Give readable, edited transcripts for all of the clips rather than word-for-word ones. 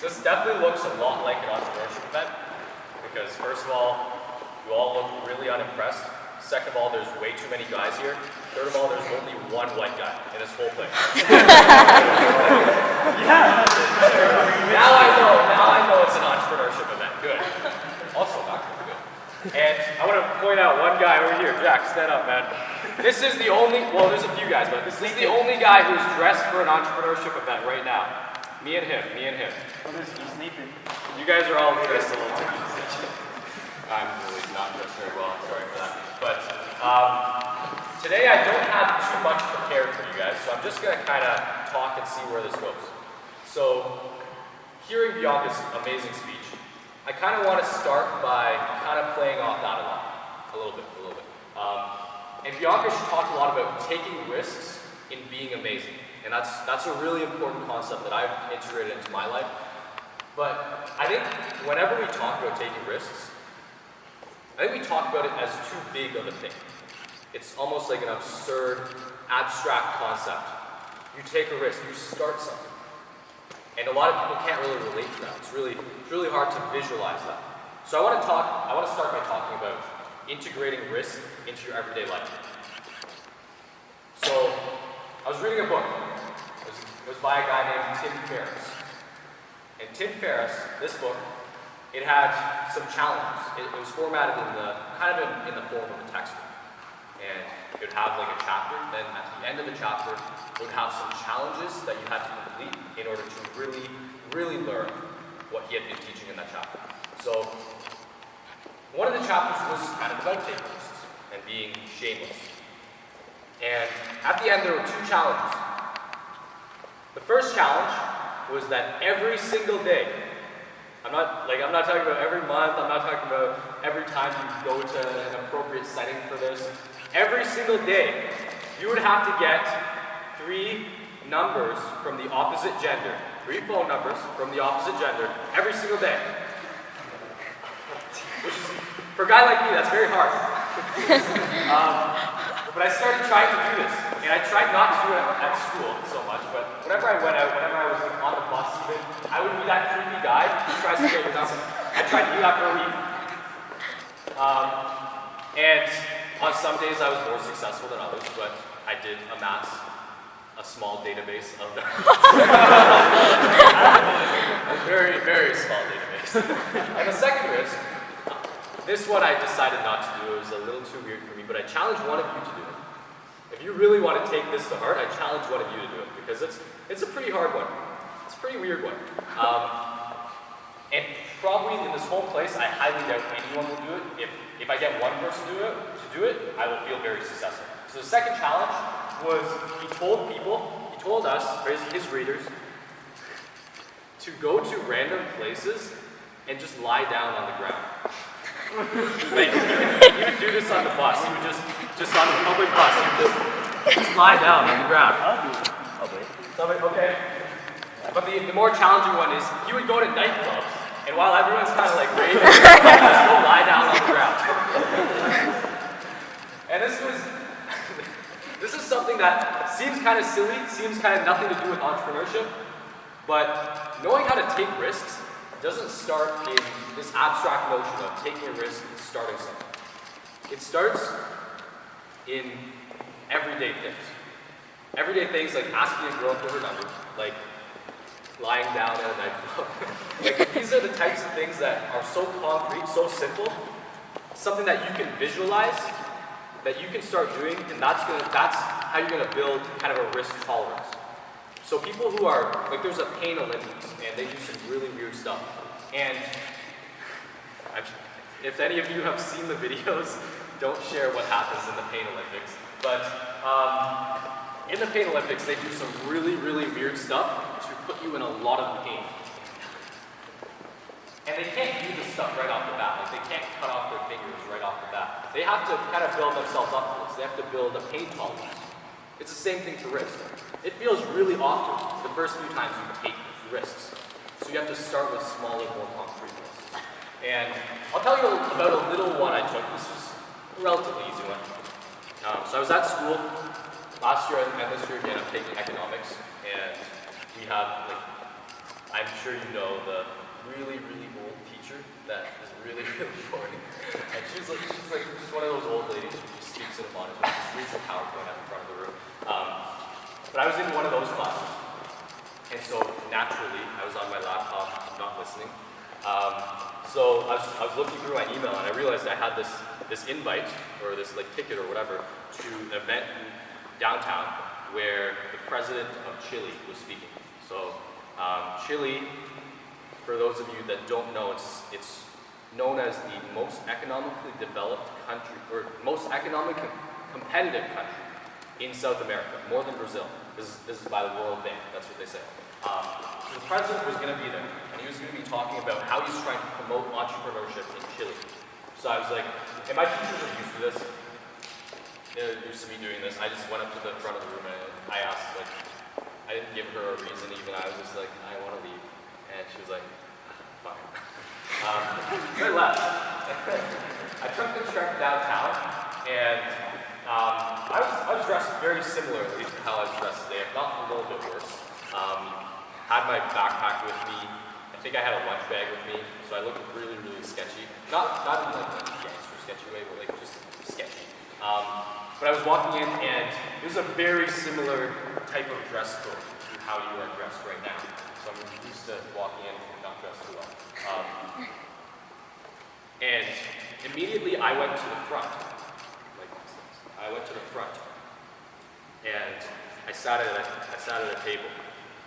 This definitely looks a lot like an entrepreneurship event because first of all, you all look really unimpressed. Second of all, there's way too many guys here. Third of all, there's only one white guy in this whole place. Yeah. Now I know it's an entrepreneurship event. Good. Also, not good. And I want to point out one guy over here. Jack, stand up, man. This is the only, well, there's a few guys, but this is the only guy who's dressed for an entrepreneurship event right now. Me and him. Oh, he's sleeping. You guys are all dressed a little too I'm really not dressed very well, sorry for that. But today I don't have too much prepared for you guys, so I'm just going to kind of talk and see where this goes. So, hearing Bianca's amazing speech, I kind of want to start by kind of playing off that a little bit. And Bianca, she talked a lot about taking risks in being amazing. And that's a really important concept that I've integrated into my life. But I think whenever we talk about taking risks, I think we talk about it as too big of a thing. It's almost like an absurd, abstract concept. You take a risk, you start something. And a lot of people can't really relate to that. It's really hard to visualize that. So I want to start by talking about integrating risk into your everyday life. So I was reading a book. It was by a guy named Tim Ferriss. And Tim Ferriss, this book, it had some challenges. It was formatted in the form of a textbook. And it would have like a chapter, then at the end of the chapter, it would have some challenges that you had to complete in order to really learn what he had been teaching in that chapter. So, one of the chapters was kind of about taking risks and being shameless. And at the end there were two challenges. The first challenge was that every single day, I'm not talking about every month, I'm not talking about every time you go to an appropriate setting for this. Every single day, you would have to get 3 numbers from the opposite gender, 3 phone numbers from the opposite gender, every single day. Which is, for a guy like me, that's very hard. But I started trying to do this, and I tried not to do it at school so much, but whenever I went out, whenever I was on the bus even, I would be that creepy guy who tries to get your number. I tried to do that for a week. And on some days I was more successful than others, but I did amass a small database of them. A very, very small database. And the second risk, this one I decided not to do. It was a little too weird for me, but I challenge one of you to do it. If you really want to take this to heart, I challenge one of you to do it, because it's a pretty hard one. It's a pretty weird one. And probably in this whole place, I highly doubt anyone will do it. If I get one person to do it, I will feel very successful. So the second challenge was he told us, his readers, to go to random places and just lie down on the ground. Like, you would do this on the bus. You would just on the public bus, you would just lie down on the ground. Okay. But the more challenging one is, he would go to nightclubs, and while everyone's kind of like raving, he would just go lie down on the ground. And this is something that seems kind of silly, seems kind of nothing to do with entrepreneurship, but knowing how to take risks doesn't start in this abstract notion of taking a risk and starting something. It starts in everyday things. Everyday things like asking a girl for her number, like lying down at a nightclub. Like, these are the types of things that are so concrete, so simple, something that you can visualize, that you can start doing, and that's how you're gonna build kind of a risk tolerance. So people who are, like, there's a pain Olympics, and they do some really weird stuff. And if any of you have seen the videos, don't share what happens in the pain Olympics. But in the pain Olympics, they do some really weird stuff to put you in a lot of pain. And they can't do this stuff right off the bat. Like, they can't cut off their fingers right off the bat. They have to kind of build themselves up for this. They have to build a pain tolerance. It's the same thing for risk. It feels really awkward the first few times you take risks. So you have to start with smaller, more concrete risks. And I'll tell you about a little one I took. This was a relatively easy one. So I was at school last year and this year again. I'm taking economics, and we have like I'm sure you know the really, really old teacher that is really, really boring. And she's one of those old ladies who just speaks in a monitor, just reads the PowerPoint out in front of the room. But I was in one of those classes. And so naturally, I was on my laptop, not listening. So I was looking through my email and I realized I had this invite, or this like ticket or whatever, to an event downtown where the president of Chile was speaking. So Chile, for those of you that don't know, it's known as the most economically developed country, or most economically competitive country in South America, more than Brazil. This is by the World Bank, that's what they say. So the president was going to be there, and he was going to be talking about how he's trying to promote entrepreneurship in Chile. So I was like, and my teachers are used to this. They're used to me doing this. I just went up to the front of the room and I asked, like, I didn't give her a reason even. I was just like, I want to leave. And she was like, fine. So I left. I took the trek downtown, and I was dressed very similarly to how I was dressed today, if not a little bit worse. Had my backpack with me. I think I had a lunch bag with me, so I looked really, really sketchy. Not in like a gangster sketchy way, but like just sketchy. But I was walking in, and it was a very similar type of dress code to how you are dressed right now. So I'm used to walking in and not dressed too well. And immediately I went to the front. I went to the front, and I sat at a table.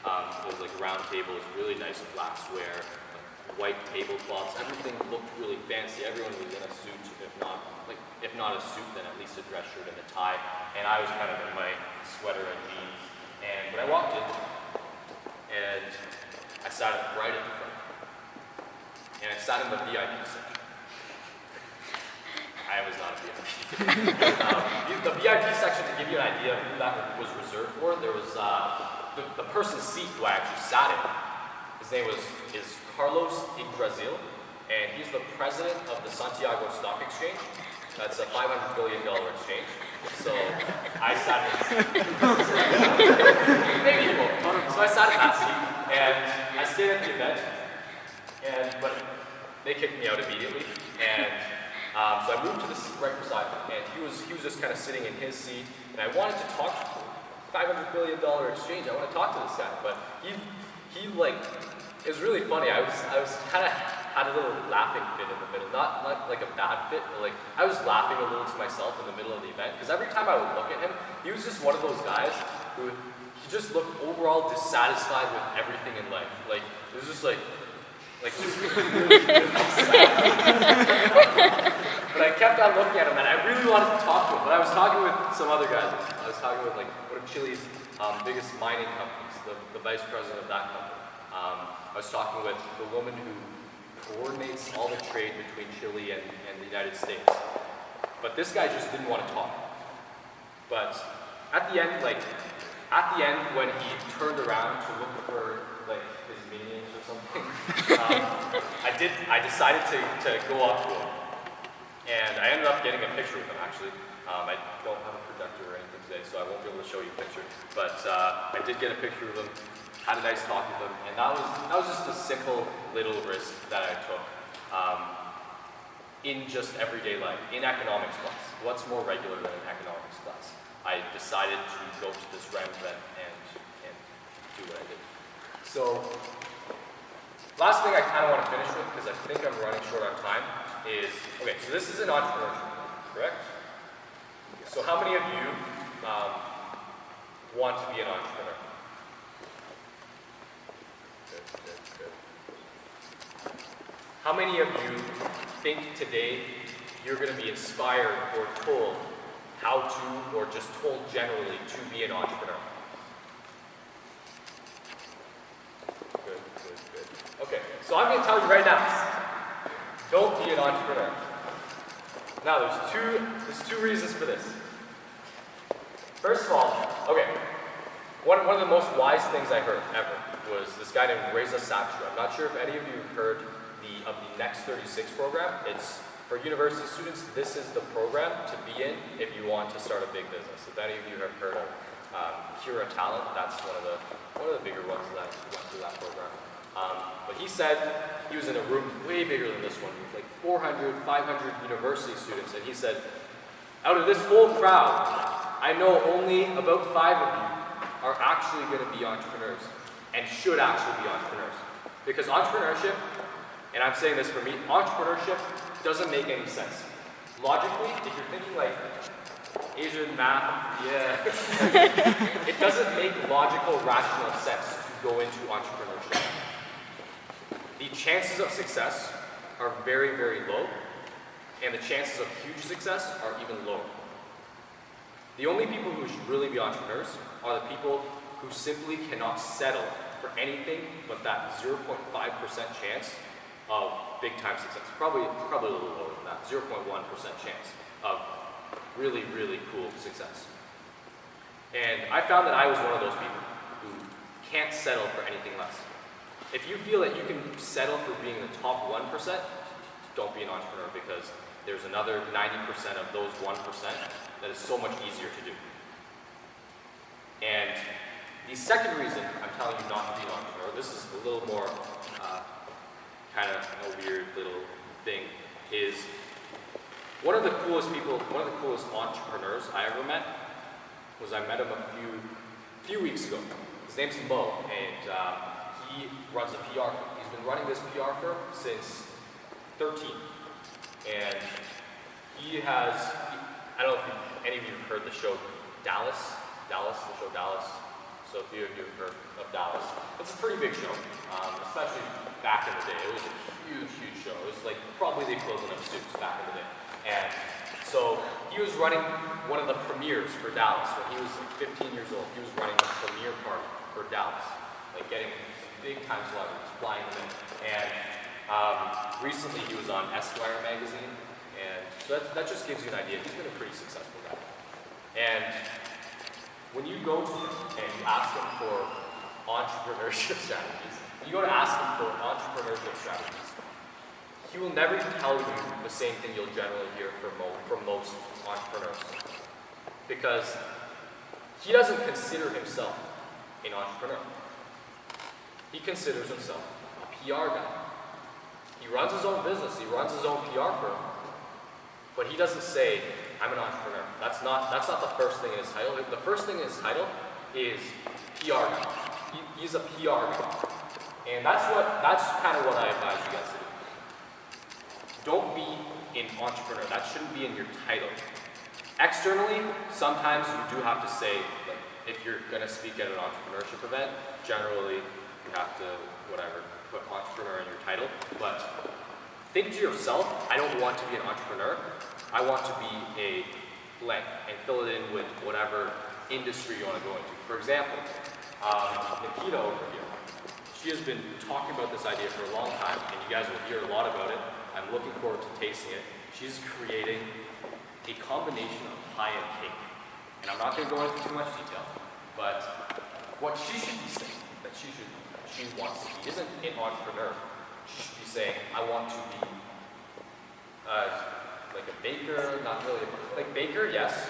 It was like a round table. It was really nice glassware, like white tablecloths. Everything looked really fancy. Everyone was in a suit, if not a suit, then at least a dress shirt and a tie. And I was kind of in my sweater and jeans. But I walked in, and I sat right at the front, and I sat in the VIP section. I was not a VIP. The VIP section, to give you an idea of who that was reserved for, there was the person's seat who I actually sat in. His name is Carlos Yggdrasil, and he's the president of the Santiago Stock Exchange. That's a $500 billion exchange. So I sat in maybe he won't. So I sat in that seat, and I stayed at the event, but they kicked me out immediately. And so I moved to the seat right beside him, and he was just kind of sitting in his seat, and I wanted to talk to him. $500 billion exchange, I want to talk to this guy, but he like, it was really funny. I was kind of had a little laughing fit in the middle, not like a bad fit, but like, I was laughing a little to myself in the middle of the event, because every time I would look at him, he was just one of those guys who, he just looked overall dissatisfied with everything in life. Like, it was just like just really But I kept on looking at him, and I really wanted to talk to him. But I was talking with some other guys. I was talking with like one of Chile's biggest mining companies, the vice president of that company. I was talking with the woman who coordinates all the trade between Chile and the United States. But this guy just didn't want to talk. But at the end, when he turned around to look for like his minions or something, I decided to go up to him. And I ended up getting a picture with him, actually. I don't have a projector or anything today, so I won't be able to show you a picture. But I did get a picture of him, had a nice talk with him, and that was just a simple little risk that I took in just everyday life, in economics class. What's more regular than an economics class? I decided to go to this random event and do what I did. So, last thing I kind of want to finish with, because I think I'm running short on time, is, okay, so this is an entrepreneurship, correct? So how many of you want to be an entrepreneur? Good. How many of you think today you're going to be inspired or told how to, or just told generally to be an entrepreneur? Good. Okay, so I'm going to tell you right now, don't be an entrepreneur. Now, there's two reasons for this. First of all, okay, one of the most wise things I heard ever was this guy named Reza Satchu. I'm not sure if any of you have heard of the Next 36 program. It's for university students. This is the program to be in if you want to start a big business. If any of you have heard of Pura Talent, that's one of the bigger ones that went through that program. But he said he was in a room way bigger than this one, with like 400, 500 university students, and he said, out of this whole crowd, I know only about 5 of you are actually going to be entrepreneurs and should actually be entrepreneurs. Because entrepreneurship, and I'm saying this for me, entrepreneurship doesn't make any sense. Logically, if you're thinking like Asian math, yeah, it doesn't make logical, rational sense to go into entrepreneurship. The chances of success are very, very low, and the chances of huge success are even lower. The only people who should really be entrepreneurs are the people who simply cannot settle for anything but that 0.5% chance of big time success. Probably a little lower than that, 0.1% chance of really, really cool success. And I found that I was one of those people who can't settle for anything less. If you feel that you can settle for being the top 1%, don't be an entrepreneur, because there's another 90% of those 1% that is so much easier to do. And the second reason I'm telling you not to be an entrepreneur, this is a little more kind of a weird little thing, is one of the coolest people, one of the coolest entrepreneurs I ever met was I met him a few weeks ago. His name's Mo, and he runs a PR firm. He's been running this PR firm since 13. And he has, I don't know if any of you have heard the show Dallas, the show Dallas. So a few of you have heard of Dallas. It's a pretty big show, especially back in the day. It was a huge, huge show. It was like probably the equivalent of Suits back in the day. And so he was running one of the premieres for Dallas. When he was like 15 years old, he was running the premiere party for Dallas, like getting big time celebrities, flying them in. And recently he was on Esquire magazine, and so that just gives you an idea. He's been a pretty successful guy. And when you go to him and you ask him for entrepreneurship strategies, he will never tell you the same thing you'll generally hear from most entrepreneurs. Because he doesn't consider himself an entrepreneur. He considers himself a PR guy. He runs his own business, he runs his own PR firm, but he doesn't say, I'm an entrepreneur. That's not the first thing in his title. The first thing in his title is PR guy. He's a PR guy. And that's kind of what I advise you guys to do. Don't be an entrepreneur. That shouldn't be in your title. Externally, sometimes you do have to say, like, if you're going to speak at an entrepreneurship event, generally you have to, put entrepreneur in your title. But think to yourself, I don't want to be an entrepreneur. I want to be a blank, and fill it in with whatever industry you want to go into. For example, Nikita over here, she has been talking about this idea for a long time, and you guys will hear a lot about it. I'm looking forward to tasting it. She's creating a combination of high-end cake. And I'm not going to go into too much detail, but what she should be saying, that she wants to be, isn't an entrepreneur. She should be saying, I want to be like a baker, not really, like baker, yes.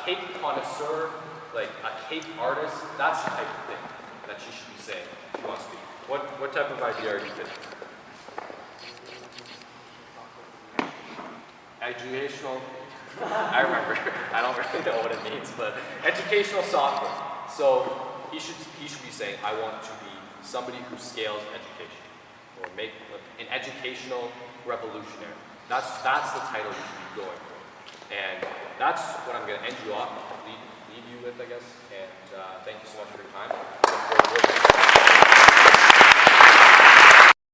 Cake connoisseur, like a cake artist, that's the type of thing that she should be saying she wants to be. What type of idea are you thinking? Educational, I remember, I don't really know what it means, but educational software. So he should be saying, I want to be somebody who scales education, or make an educational revolutionary. That's the title you should be going for. And that's what I'm going to end you off, leave you with, I guess. And thank you so much for your time.